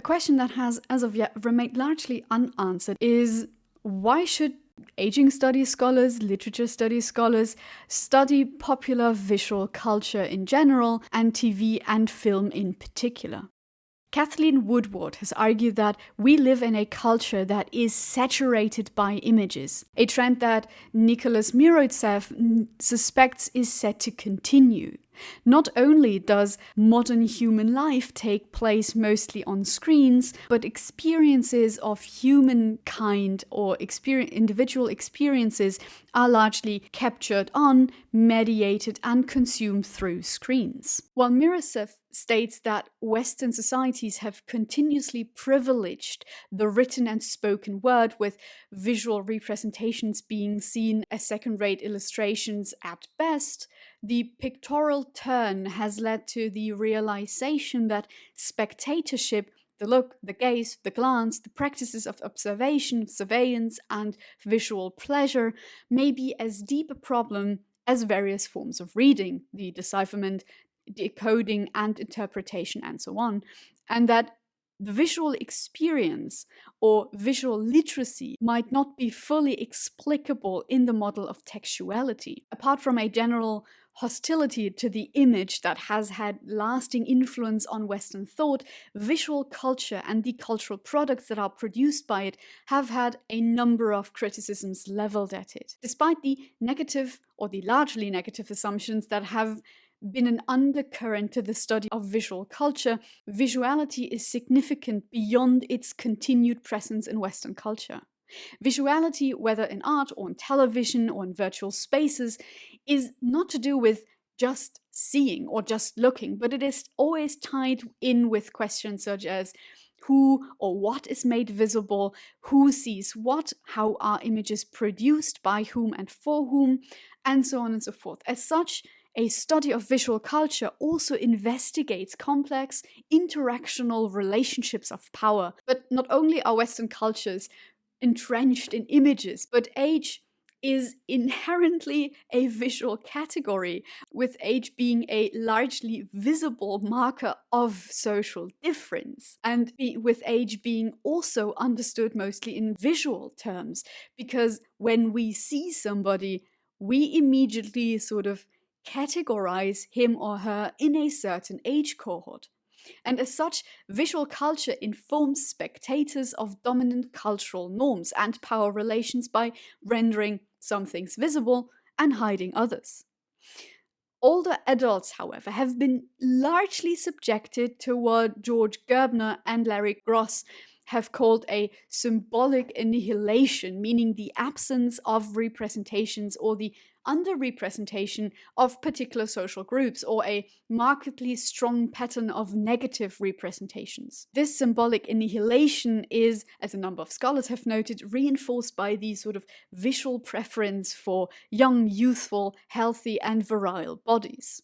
question that has, as of yet, remained largely unanswered is why should aging studies scholars, literature studies scholars, study popular visual culture in general and TV and film in particular? Kathleen Woodward has argued that we live in a culture that is saturated by images, a trend that Nicholas Miroitsev suspects is set to continue. Not only does modern human life take place mostly on screens, but experiences of humankind or individual experiences are largely captured on, mediated, and consumed through screens. While Miroitsev states that Western societies have continuously privileged the written and spoken word, with visual representations being seen as second-rate illustrations at best, the pictorial turn has led to the realization that spectatorship, the look, the gaze, the glance, the practices of observation, surveillance, and visual pleasure may be as deep a problem as various forms of reading, the decipherment, decoding, and interpretation, and so on, and that the visual experience or visual literacy might not be fully explicable in the model of textuality. Apart from a general hostility to the image that has had lasting influence on Western thought, visual culture and the cultural products that are produced by it have had a number of criticisms leveled at it. Despite the negative or the largely negative assumptions that have been an undercurrent to the study of visual culture, visuality is significant beyond its continued presence in Western culture. Visuality, whether in art or in television or in virtual spaces, is not to do with just seeing or just looking, but it is always tied in with questions such as who or what is made visible, who sees what, how are images produced, by whom and for whom, and so on and so forth. As such, a study of visual culture also investigates complex interactional relationships of power. But not only are Western cultures entrenched in images, but age is inherently a visual category, with age being a largely visible marker of social difference, and with age being also understood mostly in visual terms, because when we see somebody, we immediately sort of categorize him or her in a certain age cohort. And as such, visual culture informs spectators of dominant cultural norms and power relations by rendering some things visible and hiding others. Older adults, however, have been largely subjected to what George Gerbner and Larry Gross have called a symbolic annihilation, meaning the absence of representations or the underrepresentation of particular social groups, or a markedly strong pattern of negative representations. This symbolic annihilation is, as a number of scholars have noted, reinforced by the sort of visual preference for young, youthful, healthy, and virile bodies.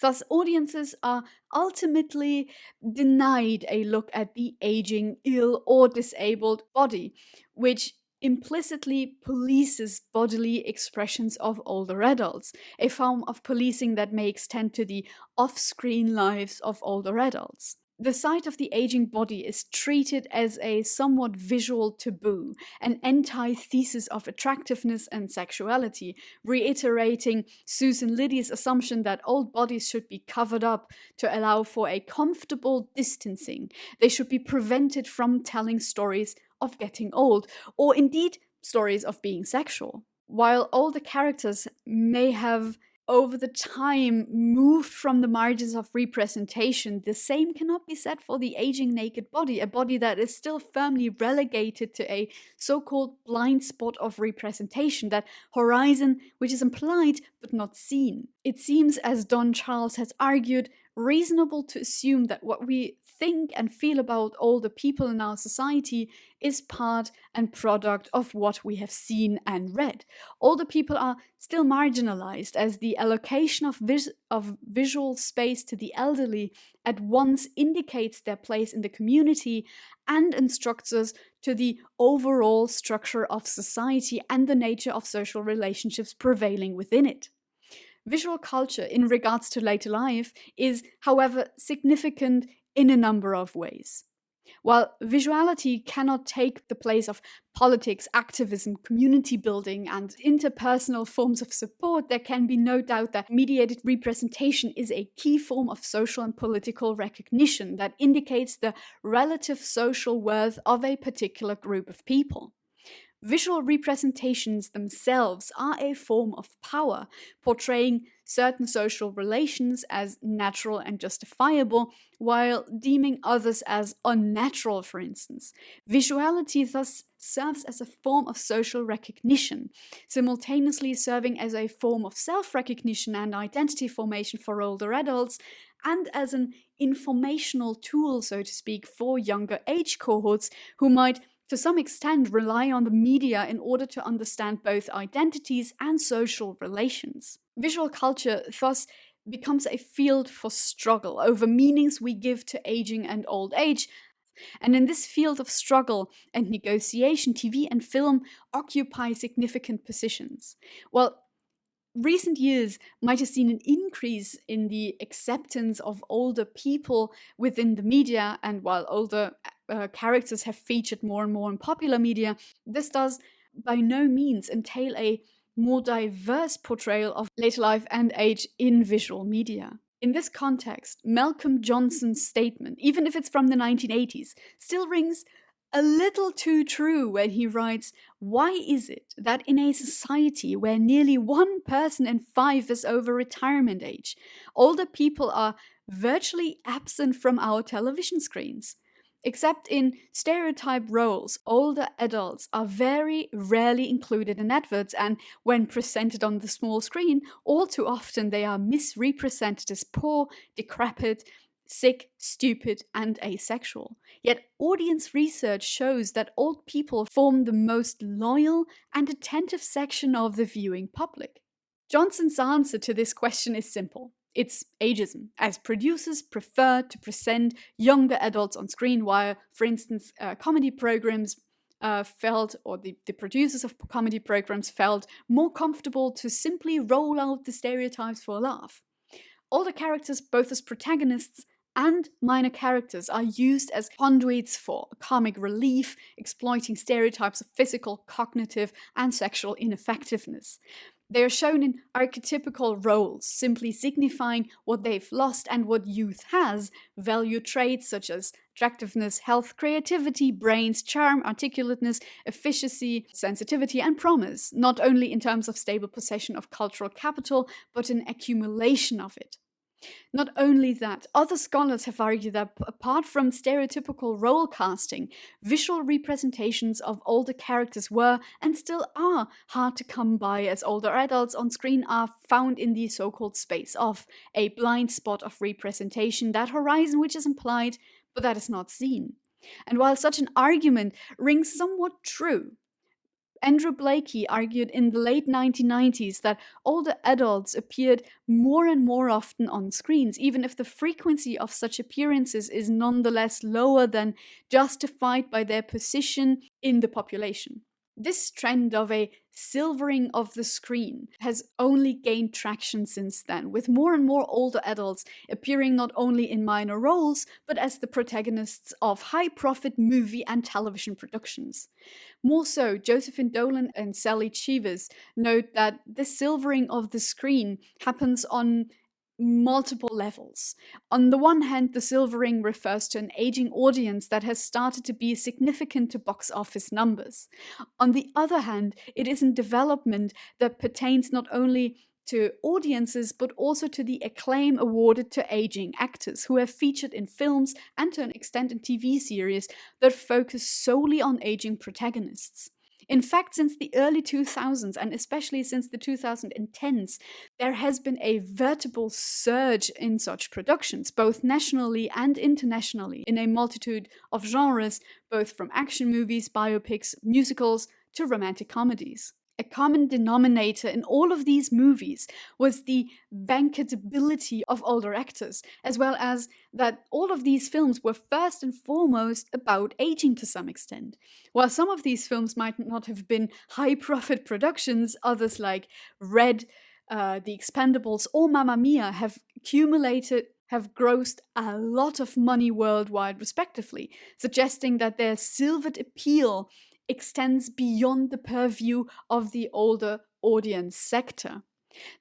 Thus, audiences are ultimately denied a look at the aging, ill, or disabled body, which implicitly polices bodily expressions of older adults, a form of policing that may extend to the off-screen lives of older adults. The sight of the aging body is treated as a somewhat visual taboo, an antithesis of attractiveness and sexuality, reiterating Susan Liddy's assumption that old bodies should be covered up to allow for a comfortable distancing. They should be prevented from telling stories of getting old, or indeed stories of being sexual. While older characters may have over the time moved from the margins of representation, the same cannot be said for the aging naked body, a body that is still firmly relegated to a so-called blind spot of representation, that horizon which is implied but not seen. It seems, as Don Charles has argued, reasonable to assume that what we think and feel about older people in our society is part and product of what we have seen and read. Older people are still marginalized, as the allocation of visual space to the elderly at once indicates their place in the community and instructs us to the overall structure of society and the nature of social relationships prevailing within it. Visual culture in regards to later life is, however, significant in a number of ways. While visuality cannot take the place of politics, activism, community building, and interpersonal forms of support, there can be no doubt that mediated representation is a key form of social and political recognition that indicates the relative social worth of a particular group of people. Visual representations themselves are a form of power, portraying certain social relations as natural and justifiable, while deeming others as unnatural, for instance. Visuality thus serves as a form of social recognition, simultaneously serving as a form of self recognition and identity formation for older adults, and as an informational tool, so to speak, for younger age cohorts who might to some extent rely on the media in order to understand both identities and social relations. Visual culture thus becomes a field for struggle over meanings we give to aging and old age. And in this field of struggle and negotiation, TV and film occupy significant positions. While recent years might have seen an increase in the acceptance of older people within the media, and while older characters have featured more and more in popular media, this does by no means entail a more diverse portrayal of later life and age in visual media. In this context, Malcolm Johnson's statement, even if it's from the 1980s, still rings a little too true when he writes, "Why is it that in a society where nearly 1 person in 5 is over retirement age, older people are virtually absent from our television screens? Except in stereotyped roles, older adults are very rarely included in adverts, and when presented on the small screen, all too often they are misrepresented as poor, decrepit, sick, stupid, and asexual. Yet audience research shows that old people form the most loyal and attentive section of the viewing public." Johnson's answer to this question is simple. It's ageism, as producers prefer to present younger adults on screen, while, for instance, comedy programs the producers of comedy programs felt more comfortable to simply roll out the stereotypes for a laugh. Older characters, both as protagonists and minor characters, are used as conduits for comic relief, exploiting stereotypes of physical, cognitive, and sexual ineffectiveness. They are shown in archetypical roles, simply signifying what they've lost and what youth has, value traits such as attractiveness, health, creativity, brains, charm, articulateness, efficiency, sensitivity, and promise, not only in terms of stable possession of cultural capital, but an accumulation of it. Not only that, other scholars have argued that apart from stereotypical role casting, visual representations of older characters were and still are hard to come by, as older adults on screen are found in the so-called space of, a blind spot of representation, that horizon which is implied but that is not seen. And while such an argument rings somewhat true, Andrew Blakey argued in the late 1990s that older adults appeared more and more often on screens, even if the frequency of such appearances is nonetheless lower than justified by their position in the population. This trend of a silvering of the screen has only gained traction since then, with more and more older adults appearing not only in minor roles, but as the protagonists of high-profit movie and television productions. More so, Josephine Dolan and Sally Chivers note that the silvering of the screen happens on multiple levels. On the one hand, the silvering refers to an aging audience that has started to be significant to box office numbers. On the other hand, it is a development that pertains not only to audiences but also to the acclaim awarded to aging actors who have featured in films and to an extent in TV series that focus solely on aging protagonists. In fact, since the early 2000s, and especially since the 2010s, there has been a veritable surge in such productions, both nationally and internationally, in a multitude of genres, both from action movies, biopics, musicals, to romantic comedies. A common denominator in all of these movies was the bankability of older actors, as well as that all of these films were first and foremost about aging to some extent. While some of these films might not have been high-profit productions, others like Red, The Expendables, or Mamma Mia have accumulated have grossed a lot of money worldwide, respectively, suggesting that their silvered appeal extends beyond the purview of the older audience sector.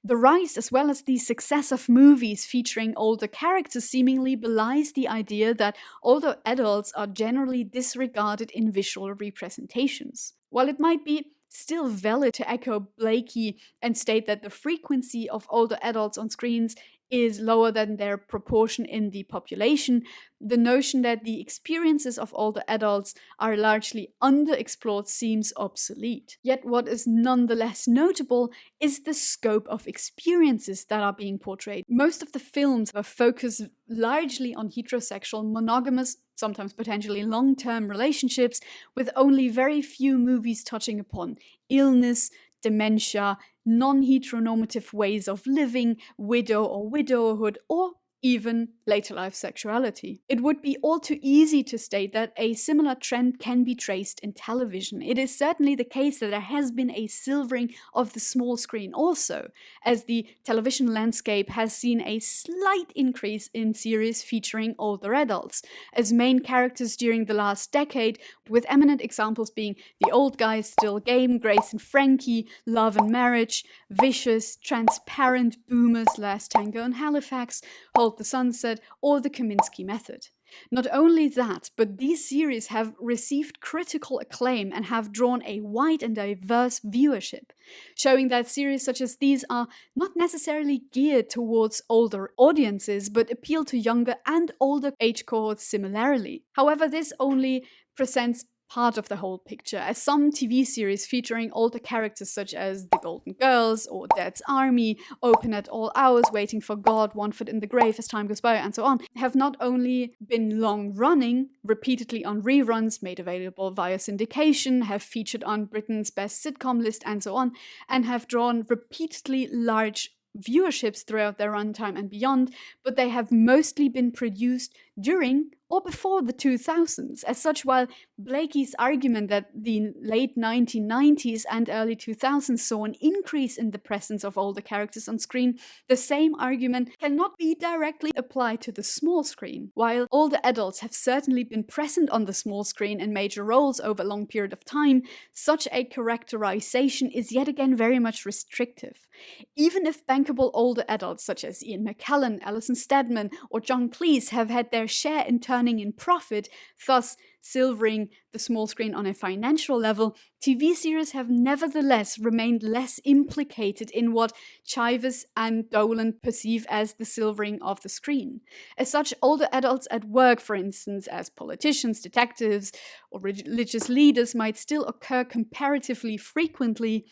The rise as well as the success of movies featuring older characters seemingly belies the idea that older adults are generally disregarded in visual representations. While it might be still valid to echo Blakey and state that the frequency of older adults on screens is lower than their proportion in the population, the notion that the experiences of older adults are largely underexplored seems obsolete. Yet what is nonetheless notable is the scope of experiences that are being portrayed. Most of the films focus largely on heterosexual, monogamous, sometimes potentially long-term relationships, with only very few movies touching upon illness, dementia, non-heteronormative ways of living, widow or widowerhood, or even later life sexuality. It would be all too easy to state that a similar trend can be traced in television. It is certainly the case that there has been a silvering of the small screen also, as the television landscape has seen a slight increase in series featuring older adults as main characters during the last decade, with eminent examples being The Old Guys Still Game, Grace and Frankie, Love and Marriage, Vicious, Transparent, Boomers, Last Tango in Halifax, Hold the Sunset, or The Kominsky Method. Not only that, but these series have received critical acclaim and have drawn a wide and diverse viewership, showing that series such as these are not necessarily geared towards older audiences, but appeal to younger and older age cohorts similarly. However, this only presents part of the whole picture, as some TV series featuring older characters such as The Golden Girls or Dad's Army, Open at All Hours, Waiting for God, One Foot in the Grave as Time Goes By, and so on, have not only been long-running, repeatedly on reruns, made available via syndication, have featured on Britain's Best Sitcom list, and so on, and have drawn repeatedly large viewerships throughout their runtime and beyond, but they have mostly been produced during or before the 2000s. As such, while Blakey's argument that the late 1990s and early 2000s saw an increase in the presence of older characters on screen, the same argument cannot be directly applied to the small screen. While older adults have certainly been present on the small screen in major roles over a long period of time, such a characterization is yet again very much restrictive. Even if bankable older adults such as Ian McKellen, Alison Steadman, or John Cleese have had their share in turning in profit, thus silvering the small screen on a financial level, TV series have nevertheless remained less implicated in what Chivers and Dolan perceive as the silvering of the screen. As such, older adults at work, for instance, as politicians, detectives, or religious leaders, might still occur comparatively frequently,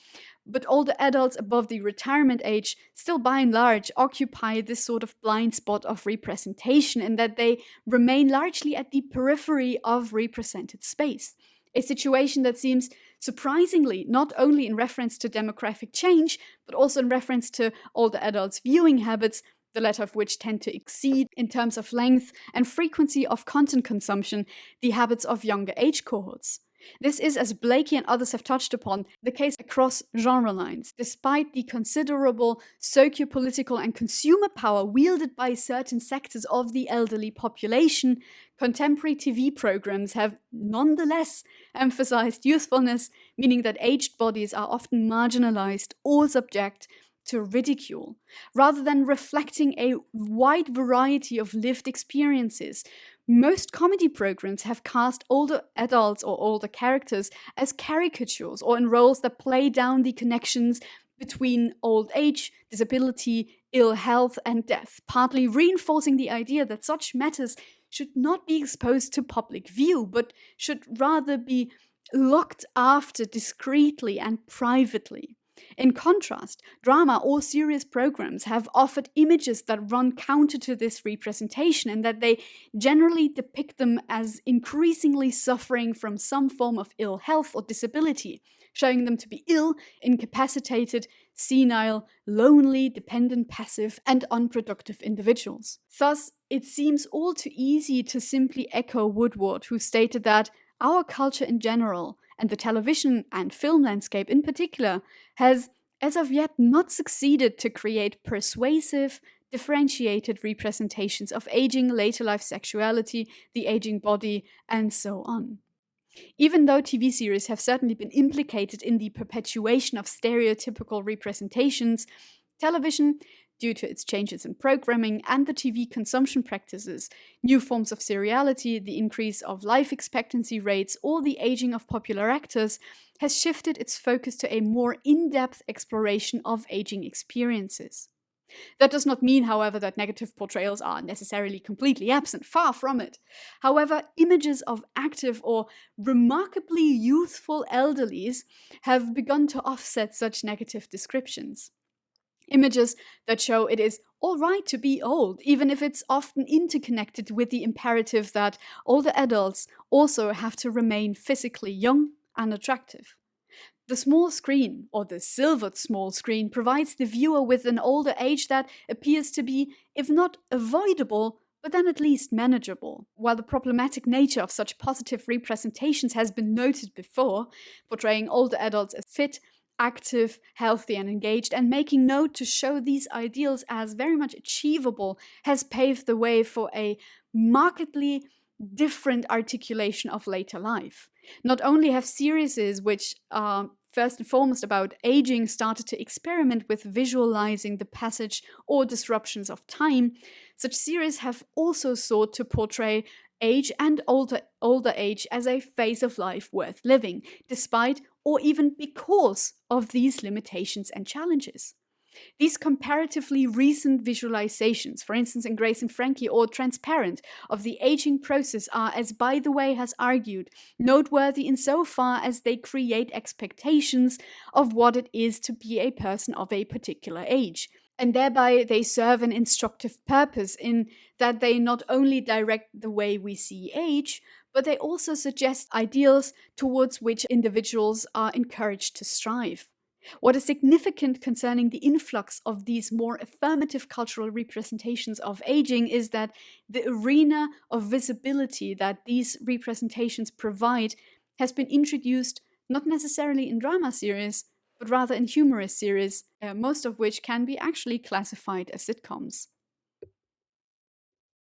but older adults above the retirement age still by and large occupy this sort of blind spot of representation, in that they remain largely at the periphery of represented space. A situation that seems surprisingly not only in reference to demographic change, but also in reference to older adults' viewing habits, the latter of which tend to exceed, in terms of length and frequency of content consumption, the habits of younger age cohorts. This is, as Blakey and others have touched upon, the case across genre lines. Despite the considerable socio-political and consumer power wielded by certain sectors of the elderly population, contemporary TV programs have nonetheless emphasized youthfulness, meaning that aged bodies are often marginalized or subject to ridicule, rather than reflecting a wide variety of lived experiences. Most comedy programs have cast older adults or older characters as caricatures or in roles that play down the connections between old age, disability, ill health, and death, partly reinforcing the idea that such matters should not be exposed to public view, but should rather be looked after discreetly and privately. In contrast, drama or serious programs have offered images that run counter to this representation, in that they generally depict them as increasingly suffering from some form of ill health or disability, showing them to be ill, incapacitated, senile, lonely, dependent, passive, and unproductive individuals. Thus, it seems all too easy to simply echo Woodward, who stated that our culture in general, and the television and film landscape in particular, has as of yet not succeeded to create persuasive, differentiated representations of aging, later life sexuality, the aging body, and so on. Even though TV series have certainly been implicated in the perpetuation of stereotypical representations, television, due to its changes in programming and the TV consumption practices, new forms of seriality, the increase of life expectancy rates, or the aging of popular actors, has shifted its focus to a more in-depth exploration of aging experiences. That does not mean, however, that negative portrayals are necessarily completely absent, far from it. However, images of active or remarkably youthful elderlies have begun to offset such negative descriptions. Images that show it is all right to be old, even if it's often interconnected with the imperative that older adults also have to remain physically young and attractive. The small screen, or the silvered small screen, provides the viewer with an older age that appears to be, if not avoidable, but then at least manageable. While the problematic nature of such positive representations has been noted before, portraying older adults as fit, active, healthy, and engaged, and making note to show these ideals as very much achievable has paved the way for a markedly different articulation of later life. Not only have series which are first and foremost about aging started to experiment with visualizing the passage or disruptions of time, such series have also sought to portray age and older age as a phase of life worth living, despite or even because of these limitations and challenges. These comparatively recent visualizations, for instance in Grace and Frankie or Transparent, of the aging process are, as By the Way has argued, noteworthy insofar as they create expectations of what it is to be a person of a particular age. And thereby they serve an instructive purpose in that they not only direct the way we see age, but they also suggest ideals towards which individuals are encouraged to strive. What is significant concerning the influx of these more affirmative cultural representations of aging is that the arena of visibility that these representations provide has been introduced not necessarily in drama series, but rather in humorous series, most of which can be actually classified as sitcoms.